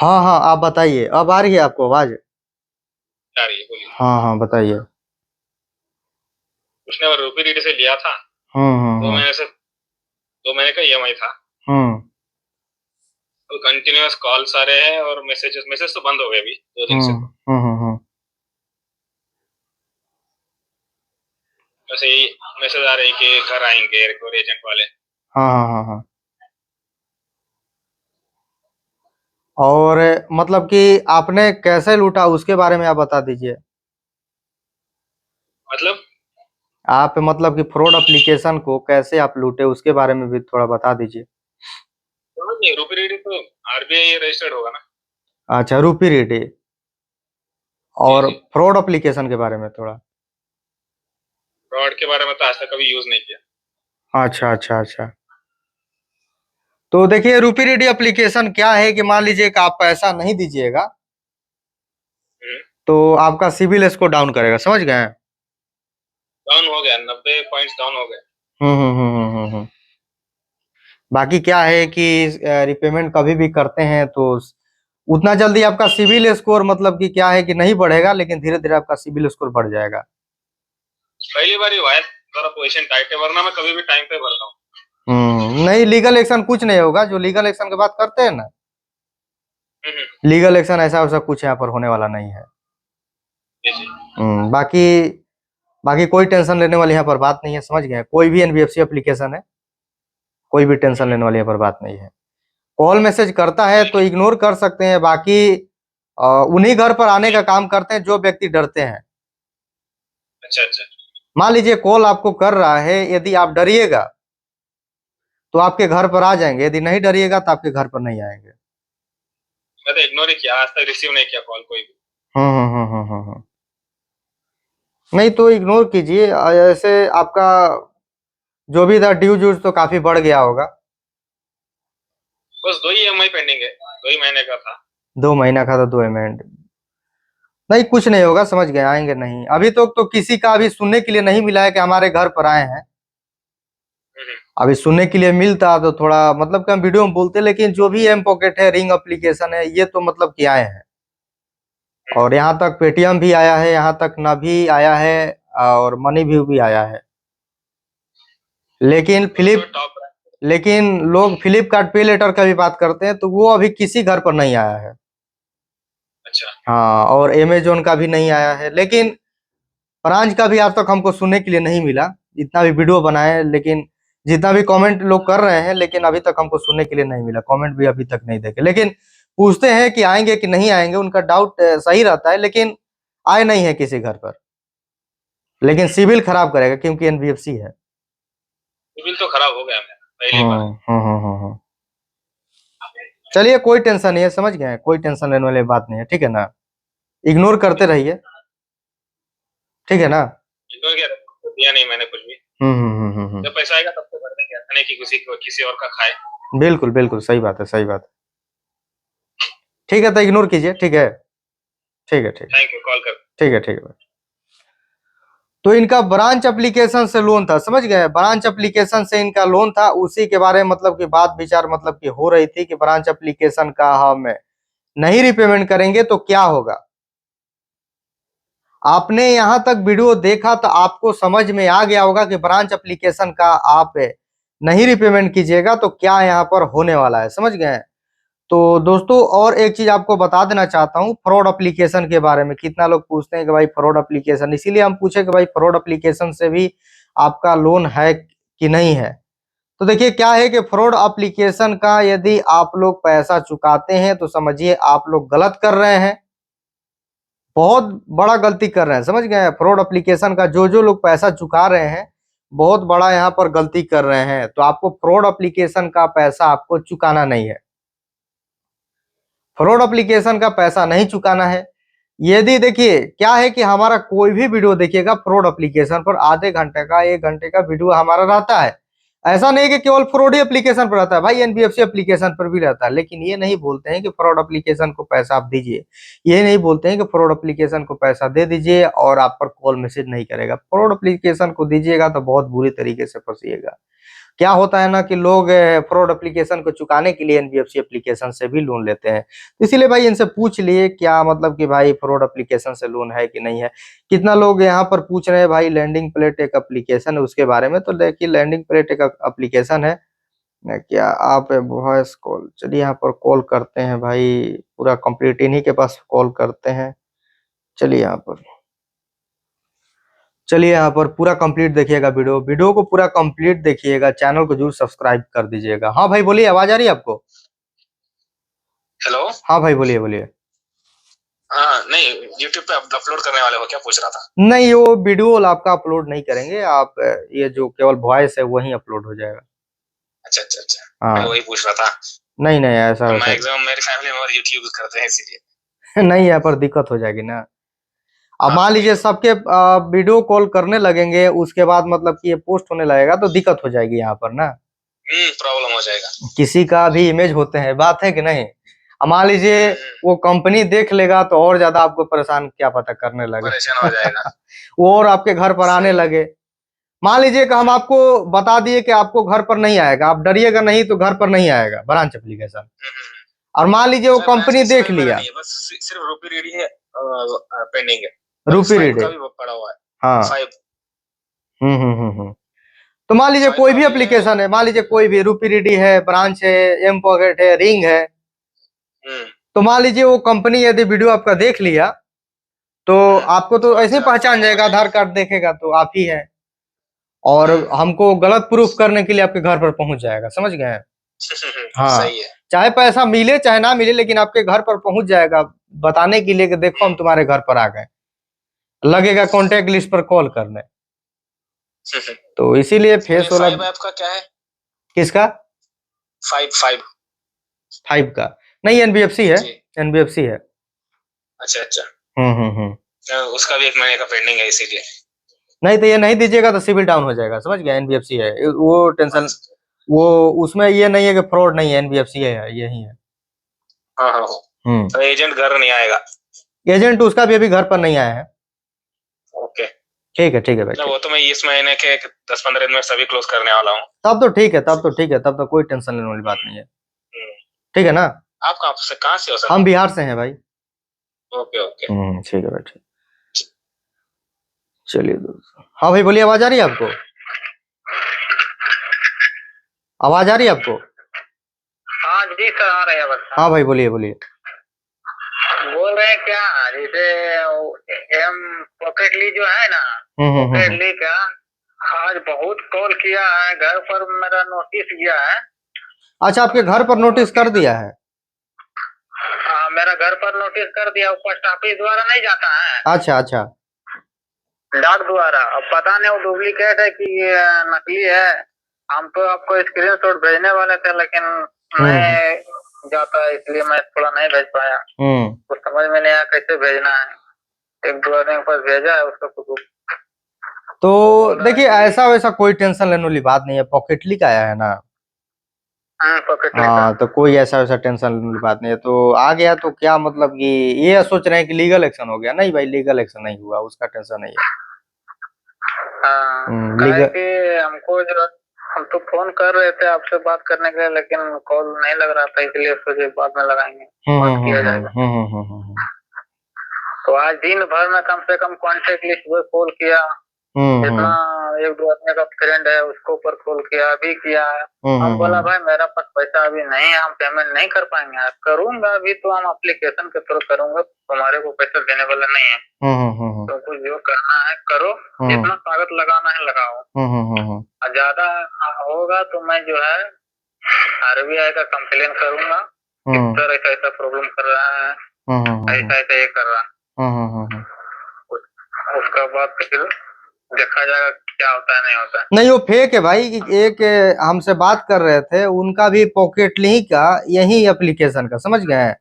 हाँ हाँ, आप बताइए, अब आ रही है आपको आवाज? आ रही है, बोलिए। हाँ हाँ, बताइए। उसने और रूपी रेडी से लिया था। हम्म। 2 महीने से, 2 महीने का ईएमआई था। हम्म तो कंटिन्यूअस कॉल्स आ रहे हैं और मैसेजेस, मैसेज तो बंद हो गए अभी 2 दिन हम्म से। हम्म। वैसे ही मैसेज आ रहे हैं कि घर आएंगे रिकवरी एजेंट वाले। हाँ हाँ हाँ हाँ। और मतलब कि आपने कैसे लूटा उसके बारे में आप बता दीजिए। मतलब आप मतलब कि फ्रॉड एप्लीकेशन को कैसे आप लूटे उसके बारे में भी थोड़ा बता दीजिए। नहीं, रूपी रेडी तो आरबीआई रजिस्टर्ड होगा ना। अच्छा, रूपी रेडी। जी और जी। फ्रॉड एप्लीकेशन के बारे में थोड़ा। फ्रॉड के बारे में तो आज तक कभी यूज नहीं किया। अच्छा अच्छा अच्छा। तो देखिए, रूपी रेडी एप्लीकेशन क्या है कि मान लीजिए कि आप पैसा नहीं दीजिएगा हम्म। तो आपका सिविल स्कोर डाउन करेगा, समझ गए? डाउन हो गया, 90 पॉइंट्स डाउन हो गए। हम्म। बाकी क्या है कि रिपेमेंट कभी भी करते हैं तो उतना जल्दी आपका सिविल स्कोर मतलब कि क्या है कि नहीं बढ़ेगा, लेकिन धीरे धीरे आपका सिविल स्कोर बढ़ जाएगा। पहली बार ही हुआ है, थोड़ा पोजीशन टाइट है, वरना मैं कभी भी टाइम पे भरता हूँ। नहीं, लीगल एक्शन कुछ नहीं होगा, जो लीगल एक्शन की बात करते हैं ना, हम्म। लीगल एक्शन ऐसा वैसा कुछ यहाँ पर होने वाला नहीं है। जी जी। बाकी बाकी कोई टेंशन लेने वाली यहाँ पर बात नहीं है, समझ गए? कोई भी एनबीएफसी एप्लीकेशन है, कोई भी टेंशन लेने वाली यहाँ पर बात नहीं है। कॉल मैसेज करता है तो ठीक है। इग्नोर कर सकते हैं, बाकी उन्हीं घर पर आने का काम करते हैं जो व्यक्ति डरते हैं। अच्छा अच्छा। मान लीजिए कॉल आपको कर रहा है, यदि आप डरिएगा तो आपके घर पर आ जाएंगे, यदि नहीं डरिएगा तो आपके घर पर नहीं आएंगे। मैं तो इग्नोर ही किया, आज तक रिसीव नहीं किया कॉल कोई भी। नहीं तो इग्नोर कीजिए, ऐसे आपका जो भी था ड्यू ड्यूज तो काफी बढ़ गया होगा। बस 2 ही ईएमआई पेंडिंग है, 2 ही महीने का था। 2 महीना का था, 2 अमेंड। नहीं, कुछ नहीं होगा, समझ गए? आएंगे नहीं, अभी तो किसी का अभी सुनने के लिए नहीं मिला है कि हमारे घर पर आए हैं। हम्म। अभी सुनने के लिए मिलता तो थोड़ा मतलब कि हम वीडियो में बोलते, लेकिन जो भी एम पॉकेट है, रिंग एप्लीकेशन है, ये तो मतलब कि आए हैं। हम्म। और यहाँ तक पेटीएम भी आया है, यहाँ तक ना भी आया है, और मनी भी आया है। लेकिन दोनों फ्लिप में टॉप रहा। लेकिन लोग फ्लिपकार्ट पे लेटर का भी बात करते हैं, तो वो अभी किसी घर पर नहीं आया है। अच्छा। हाँ, और अमेजोन का भी नहीं आया है, लेकिन प्रांज का भी आज तक हमको सुनने के लिए नहीं मिला। जितना भी वीडियो बनाए, लेकिन जितना भी कमेंट लोग कर रहे हैं, लेकिन अभी तक हमको सुनने के लिए नहीं मिला, कमेंट भी अभी तक नहीं देखे। लेकिन पूछते हैं कि आएंगे कि नहीं आएंगे, उनका डाउट सही रहता है, लेकिन आए नहीं है किसी घर पर। लेकिन सिविल खराब करेगा क्योंकि एनबीएफसी है। बिल तो खराब हो गया मेरा, पहली बार। हम्म। चलिए, कोई टेंशन नहीं है, समझ गए? कोई टेंशन लेने वाली बात नहीं है, ठीक है ना? इग्नोर करते रहिए, ठीक है ना? इग्नोर किया, दिया नहीं मैंने कुछ भी। जब पैसा आएगा तब तो भर देंगे, ऐसा नहीं कि किसी और का खाए। बिल्कुल बिल्कुल, सही बात है, सही बात है। ठीक है, तो इग्नोर कीजिए, ठीक है? ठीक है, ठीक है। थैंक यू, कॉल कर। ठीक है, ठीक है। तो इनका ब्रांच एप्लीकेशन से लोन था, समझ गए? ब्रांच एप्लीकेशन से इनका लोन था, उसी के बारे में मतलब कि बात विचार मतलब कि हो रही थी कि ब्रांच एप्लीकेशन का हम नहीं रिपेमेंट करेंगे तो क्या होगा। आपने यहां तक वीडियो देखा तो आपको समझ में आ गया होगा कि ब्रांच एप्लीकेशन का आप नहीं रिपेमेंट कीजिएगा तो क्या यहां पर होने वाला है, समझ गए? तो दोस्तों, और एक चीज आपको बता देना चाहता हूं फ्रॉड एप्लीकेशन के बारे में। कितना लोग पूछते हैं कि भाई फ्रॉड एप्लीकेशन, इसीलिए हम पूछे कि भाई फ्रॉड एप्लीकेशन से भी आपका लोन है कि नहीं है। तो देखिए क्या है कि फ्रॉड एप्लीकेशन का यदि आप लोग पैसा चुकाते हैं तो समझिए आप लोग गलत कर रहे हैं, बहुत बड़ा गलती कर रहे हैं, समझ गए? फ्रॉड एप्लीकेशन का जो लोग पैसा चुका रहे हैं, बहुत बड़ा यहाँ पर गलती कर रहे हैं। तो आपको फ्रॉड एप्लीकेशन का पैसा आपको चुकाना नहीं है, फ्रॉड एप्लीकेशन का पैसा नहीं चुकाना है। यदि देखिए क्या है कि हमारा कोई भी वीडियो देखिएगा फ्रॉड एप्लीकेशन पर, आधे घंटे का 1 घंटे का वीडियो हमारा रहता है। ऐसा नहीं कि केवल फ्रॉड ही एप्लीकेशन पर रहता है, भाई एनबीएफसी एप्लीकेशन पर भी रहता है। लेकिन ये नहीं बोलते हैं कि फ्रॉड एप्लीकेशन को पैसा आप दीजिए, ये नहीं बोलते हैं कि फ्रॉड एप्लीकेशन को पैसा दे दीजिए और आप पर कॉल मैसेज नहीं करेगा। फ्रॉड एप्लीकेशन को दीजिएगा तो बहुत बुरी तरीके से फंसिएगा। क्या होता है ना कि लोग फ्रॉड एप्लीकेशन को चुकाने के लिए एनबीएफसी एप्लीकेशन से भी लोन लेते हैं। तो इसीलिए भाई इनसे पूछ लिए क्या मतलब कि भाई फ्रॉड एप्लीकेशन से लोन है कि नहीं है। कितना लोग यहाँ पर पूछ रहे हैं भाई लैंडिंग प्लेट एक एप्लीकेशन है उसके बारे में, तो देखिए लैंडिंग प्लेट एक एप्लीकेशन है क्या आप वॉइस कॉल, चलिए यहाँ पर कॉल करते हैं भाई, पूरा कंप्लीट इन्हीं के पास कॉल करते हैं। चलिए यहाँ पर पूरा कंप्लीट देखिएगा, वीडियो को पूरा कंप्लीट देखिएगा, चैनल को जरूर सब्सक्राइब कर दीजिएगा। हाँ भाई बोलिए, आवाज आ रही है आपको? हेलो। हाँ भाई बोलिए। हाँ नहीं, यूट्यूब पे अपलोड करने वाले हो क्या, पूछ रहा था। नहीं वो वीडियो आपका अपलोड नहीं करेंगे आप, ये जो केवल वॉइस है वही अपलोड हो जाएगा। अच्छा हाँ मैं वही पूछ रहा था। नहीं ऐसा वैसा मैक्सिमम मेरी फैमिली में और यूट्यूब यूज करते हैं इसीलिए। नहीं, यहाँ पर दिक्कत हो जाएगी ना। अब हाँ, मान लीजिए सबके वीडियो कॉल करने लगेंगे, उसके बाद मतलब कि ये पोस्ट होने लगेगा तो दिक्कत हो जाएगी यहाँ पर ना, प्रॉब्लम हो जाएगा। किसी का भी इमेज होते हैं, बात है कि नहीं। अब मान लीजिए वो कंपनी देख लेगा तो और ज्यादा आपको परेशान क्या पता करने लगे, परेशान हो जाएगा। वो और आपके घर पर आने लगे। मान लीजिए कि हम आपको बता दिए कि आपको घर पर नहीं आएगा, आप डरिएगा नहीं तो घर पर नहीं आएगा ब्रांच एप्लीकेशन। और मान लीजिए वो कंपनी देख लिया, बस सिर्फ रूपी रीडी है, पेंडिंग है, रूपी रीडी का भी पड़ा हुआ है। हाँ। 5 तो मान लीजिए कोई भी एप्लीकेशन है, मान लीजिए कोई भी रूपी रीडी है, ब्रांच है, एम पॉकेट है, रिंग है, तो मान लीजिए वो कंपनी यदि वीडियो आपका देख लिया तो आपको तो ऐसे ही पहचान जाएगा, आधार कार्ड देखेगा तो आप ही है, और हमको गलत प्रूफ करने के लिए आपके घर पर पहुंच जाएगा, समझ गए? हाँ सही है। चाहे पैसा मिले चाहे ना मिले, लेकिन आपके घर पर पहुंच जाएगा बताने के लिए कि देखो हम तुम्हारे घर पर आ गए, लगेगा कॉन्टेक्ट लिस्ट पर कॉल करने। तो इसीलिए फेस वाला आपका क्या है? किसका? 5 का नहीं, एनबीएफसी है, एनबीएफसी है। अच्छा। उसका भी 1 महीने का पेंडिंग है इसीलिए। नहीं तो ये नहीं दीजिएगा तो सिविल डाउन हो जाएगा, समझ गया? एनबीएफसी है वो, टेंशन वो उसमें ये नहीं है कि फ्रॉड नहीं है, एनबीएफसी है, यही है। हाँ। तो एजेंट घर नहीं आएगा? एजेंट उसका भी अभी घर पर नहीं आया है। ओके ठीक है भाई। वो तो मैं इस महीने के 10-15 दिन में सभी क्लोज करने वाला हूँ। तब तो ठीक है, तब तो कोई टेंशन लेने वाली बात नहीं है। ठीक है ना? आप कहाँ से हो सर? हम बिहार से हैं भाई। ओके ठीक है भाई, ठीक। चलिए दोस्तों, हाँ भाई बोलिए, आवाज आ रही है आपको? आवाज आ रही है आपको? हाँ जी सर, आ रहे हैं। हाँ भाई बोलिए। बोल रहे हैं क्या, जैसे एम पॉकेटली जो है ना, पॉकेटली का आज बहुत कॉल किया है, घर पर मेरा नोटिस गया है। अच्छा, आपके घर पर नोटिस कर दिया है? हाँ मेरा घर पर नोटिस कर दिया, पोस्ट ऑफिस द्वारा नहीं जाता है। अच्छा डाक द्वारा। अब पता नहीं वो डुप्लीकेट है कि नकली है। हम तो आपको स्क्रीनशॉट भेजने वाले थे लेकिन नहीं जाता, इसलिए मैं थोड़ा नहीं भेज पाया। तो समझ में नहीं आया कैसे भेजना है। 1-2 आदमी के पास भेजा है उसका कुछ। तो देखिए ऐसा वैसा कोई टेंशन लेने वाली बात नहीं है, पॉकेटली का आया है ना। हाँ तो कोई ऐसा वैसा टेंशन लेने वाली बात नहीं है, तो आ गया तो क्या मतलब कि ये सोच रहे हैं कि लीगल एक्शन हो गया? नहीं भाई, लीगल एक्शन नहीं हुआ, उसका टेंशन नहीं है। हमको जो हम तो फोन कर रहे थे आपसे बात करने के लिए, लेकिन कॉल नहीं लग रहा था, इसलिए सोचे बाद में लगाएंगे, बात किया जाएगा। तो आज दिन भर में कम से कम कॉन्टेक्ट लिस्ट पर कॉल किया, जितना 1-2 आदमी का फ्रेंड है उसको ऊपर कॉल किया, अभी किया है। हम बोला भाई मेरा पास पैसा अभी नहीं है, हम पेमेंट नहीं कर पाएंगे। करूंगा अभी तो हम एप्लीकेशन के थ्रू करूंगा, तुम्हारे को पैसा देने वाला नहीं है। तो कुछ जो करना है करो, जितना ताकत लगाना है लगाओ। ज्यादा होगा तो मैं जो है आरबीआई का कंप्लेन करूंगा, इस तरह ऐसा प्रॉब्लम कर रहा है, ऐसा ये कर रहा है। उसका बाद फिर देखा जाएगा क्या होता है नहीं होता है। नहीं वो फेक है भाई। एक हमसे बात कर रहे थे, उनका भी पॉकेटली का यही एप्लीकेशन का, समझ गए?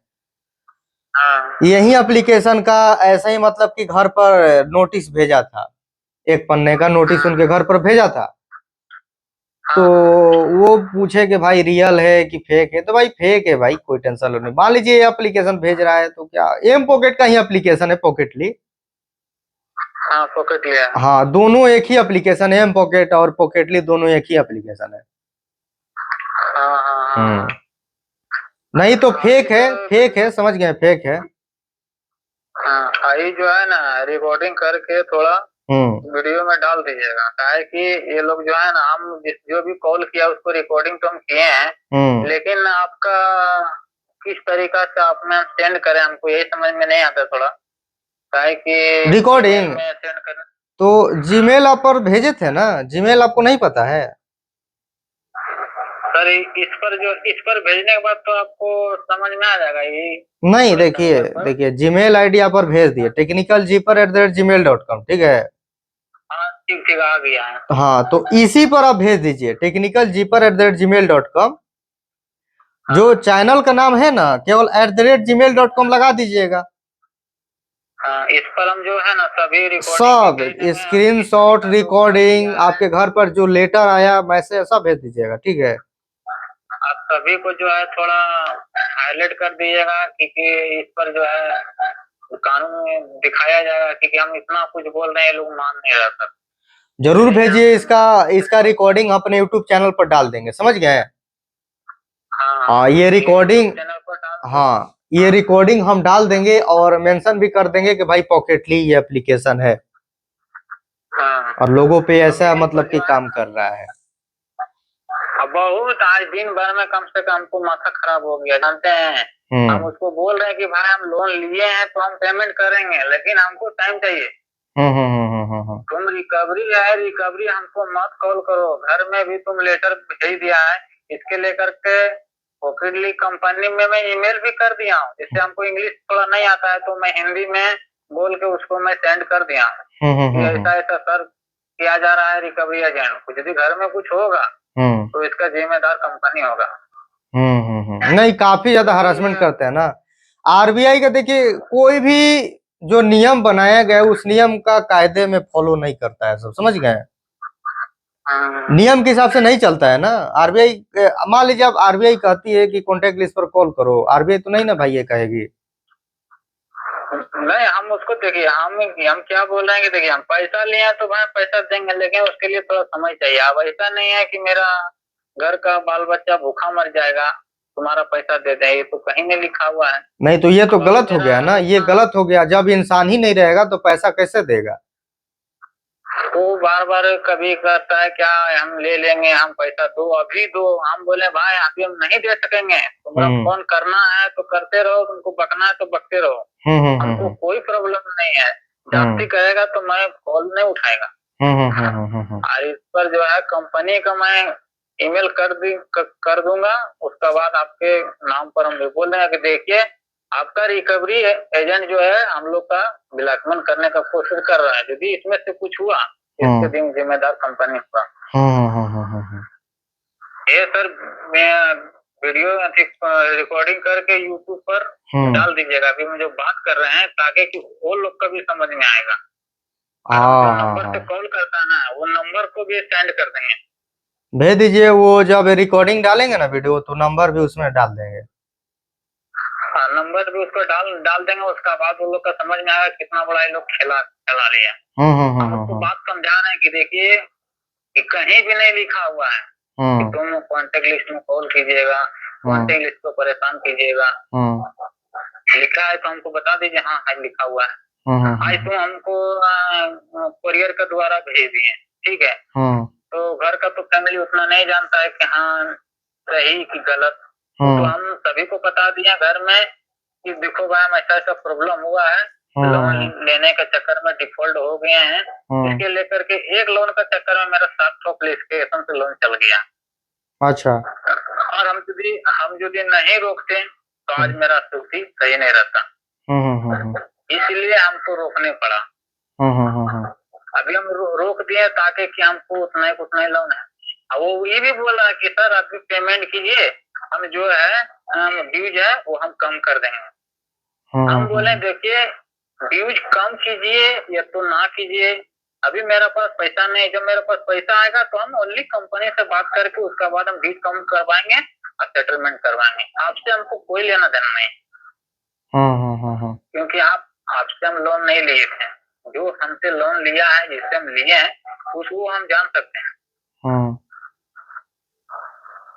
यही एप्लीकेशन का ऐसा ही मतलब कि घर पर नोटिस भेजा था, 1 पन्ने का नोटिस उनके घर पर भेजा था। तो वो पूछे कि भाई रियल है कि फेक है, तो भाई फेक है भाई, कोई टेंशन नहीं। मान लीजिए ये एप्लीकेशन भेज रहा है तो क्या, एम पॉकेट का ही एप्लीकेशन है पॉकेटली। हाँ पॉकेटली है। हाँ दोनों एक ही एप्लीकेशन है, एम पॉकेट और पॉकेटली दोनों एक ही एप्लीकेशन है। हाँ नहीं तो हाँ, फेक है, तो फेक है, समझ गए, फेक है। हाँ ये जो है ना रिकॉर्डिंग करके थोड़ा हम्म वीडियो में डाल दीजिएगा। क्या है कि ये लोग जो है ना, हम जो भी कॉल किया उसको रिकॉर्डिंग तो हम किए हैं, हम्म लेकिन आपका किस तरीका से आप में सेंड करें हमको यही समझ में नहीं आता थोड़ा। क्या है कि ईमेल रिकॉर्डिंग में सेंड करें। तो जीमेल आप पर भेजे थे ना, जीमेल आपको नहीं पता है? सर इस पर भेजने के बाद तो आपको समझ में आ जाएगा ये नहीं, वाले देखिए नंबर पर। देखिए, जीमेल आईडी आप पर भेज दिए, technicaljeeper@gmail.com, ठीक है। हाँ ठीक ठीक आ गया है। हाँ, तो इसी पर आप भेज दीजिए, technicaljeeper@gmail.com। जो हाँ चैनल का नाम है ना, केवल @gmail.com लगा दीजिएगा। हाँ, इस पर हम जो है ना सभी रिकॉर्डिंग भी सब भेज देंगे, हम किस स्क्रीनशॉट, तरीका से वो काम रिकॉर्डिंग, किया है। आपके घर पर जो लेटर आया, मैसेज, सब भेज दीजिएगा, ठीक है। आप सभी को जो है थोड़ा हाईलाइट कर दीजिएगा, क्योंकि इस पर जो है कानून में दिखाया जाएगा, क्योंकि हम इतना कुछ बोल रहे हैं, लोग मान नहीं रहा सर। जरूर इसलिए भेजिए, हम इसका इसका रिकॉर्डिंग अपने यूट्यूब चैनल पर डाल देंगे, समझ गए। हाँ हाँ, ये यूट्यूब रिकॉर्डिंग, चैनल पर डाल के। हाँ ये हाँ रिकॉर्डिंग हम डाल देंगे और मेंशन भी कर देंगे कि भाई पॉकेटली ये एप्लीकेशन है हाँ, और लोगों पे अब ऐसा इसी मतलब पर कि जो है काम कर रहा है। अब बहुत आज दिन भर में कम से कम हमको माथा खराब हो गया, जानते हैं। हम हम्म उसको बोल रहे हैं कि भाई हम लोन लिए हैं तो हम पेमेंट करेंगे, लेकिन हमको टाइम चाहिए। तुम रिकवरी है, रिकवरी हमको मत कॉल करो, घर में भी तुम लेटर भेज दिया है इसके लेकर के। पॉकेटली कंपनी में मैं ईमेल भी कर दिया हूँ, जिससे हमको इंग्लिश थोड़ा नहीं आता है तो मैं हिंदी में बोल के उसको मैं सेंड कर दिया हूँ कि ऐसा ऐसा सर किया जा रहा है रिकवरी एजेंट को, यदि घर में कुछ होगा तो इसका जिम्मेदार कंपनी होगा। नहीं, काफी ज्यादा हरासमेंट क्योंकि करते हैं ना। आरबीआई का देखिए, कोई भी जो नियम बनाया गया है उस नियम का कायदे में फॉलो नहीं करता है, सब समझ गए। नियम के हिसाब से नहीं चलता है ना आरबीआई। मान लीजिए अब आरबीआई कहती है कि कॉन्टेक्ट लिस्ट पर कॉल करो, आरबीआई तो नहीं ना भाई ये कहेगी। नहीं, हम उसको देखिए, हम क्या बोल रहे हैं कि देखिए हम पैसा लिए हैं तो भाई पैसा देंगे, लेकिन उसके लिए थोड़ा समय चाहिए। अब ऐसा नहीं है कि मेरा घर का बाल बच्चा भूखा मर जाएगा तुम्हारा पैसा दे दें, ये तो कहीं नहीं लिखा हुआ है। नहीं तो ये तो अब अभी गलत हो मेरा गया ना, ये इतना गलत हो गया। जब इंसान ही नहीं रहेगा तो पैसा कैसे देगा? वो बार बार कभी कहता है क्या हम ले लेंगे, हम पैसा दो अभी दो। हम बोले भाई अभी हम नहीं दे सकेंगे, तुम्हारा हम्म फोन करना है तो करते रहो, तुमको बकना है तो बकते रहो, हमको कोई प्रॉब्लम नहीं है। हम्म जाती करेगा तो मैं कॉल नहीं उठाएगा। हम्म और इस पर जो है कंपनी का मैं ईमेल कर दूंगा, उसके बाद आपके नाम पर हम बोल देंगे कि देखिए आपका रिकवरी एजेंट जो है हम लोग का ब्लैकमेल करने का कोशिश कर रहा है, यदि इसमें से कुछ हुआ इसके दिन जिम्मेदार कंपनी होगा। ये सर मैं वीडियो रिकॉर्डिंग करके यूट्यूब पर डाल दीजिएगा अभी हम जो बात कर रहे हैं, ताकि कि वो लोग का भी समझ में आएगा। और हम जो नंबर से कॉल करता है ना वो नंबर को भी सेंड कर देंगे। भेज दीजिए, वो जब रिकॉर्डिंग डालेंगे ना वीडियो, तो नंबर भी उसमें डाल देंगे। हाँ नंबर भी उसको डाल डाल देंगे, उसका बाद वो लोग का समझ में आएगा कितना बड़ा ये लोग खेला चला रहे हैं। हम उसको बात समझा रहे हैं कि देखिए कि कहीं भी नहीं लिखा हुआ है कि तुम कांटेक्ट लिस्ट में कॉल कीजिएगा, कांटेक्ट लिस्ट को परेशान कीजिएगा। लिखा है तो हमको बता दीजिए, हाँ आज लिखा हुआ है। आज तो हमको कुरियर के द्वारा भेज दिए, ठीक है। तो घर का तो फैमिली उतना नहीं जानता है कि हाँ सही कि गलत, तो हम सभी को बता दिए घर में कि देखो भाई हम ऐसा ऐसा प्रॉब्लम हुआ है, लोन लेने के चक्कर में डिफॉल्ट हो गए हैं। इसके लेकर के एक लोन का चक्कर में मेरा 700 एप्लीकेशन से लोन चल गया। अच्छा। और हम यदि नहीं रोकते तो आज मेरा स्थिति सही नहीं रहता, इसलिए हमको रोकने पड़ा। अभी हम रोक दिए ताकि कि हमको उतना ही लोन है। अब वो ये भी बोल रहा है कि सर अभी पेमेंट कीजिए, हम जो है ड्यूज है वो हम कम कर देंगे। हम बोले देखिए ड्यूज कम कीजिए या तो ना कीजिए, अभी मेरे पास पैसा नहीं। जब मेरे पास पैसा आएगा तो हम ओनली कंपनी से बात करके उसके बाद हम ड्यूज कम करवाएंगे और सेटलमेंट करवाएंगे। आपसे हमको कोई लेना देना नहीं, क्योंकि आपसे हम लोन नहीं लिए थे। जो हमसे लोन लिया है, जिससे हम लिए हैं उसको हम जान सकते हैं।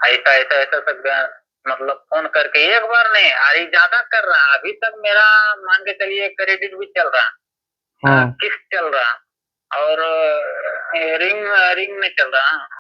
ऐसा ऐसा ऐसा सब मतलब फोन करके एक बार नहीं, अरे ज्यादा कर रहा। अभी तक मेरा मान के चलिए क्रेडिट भी चल रहा, किस्त चल रहा, और रिंग रिंग में चल रहा।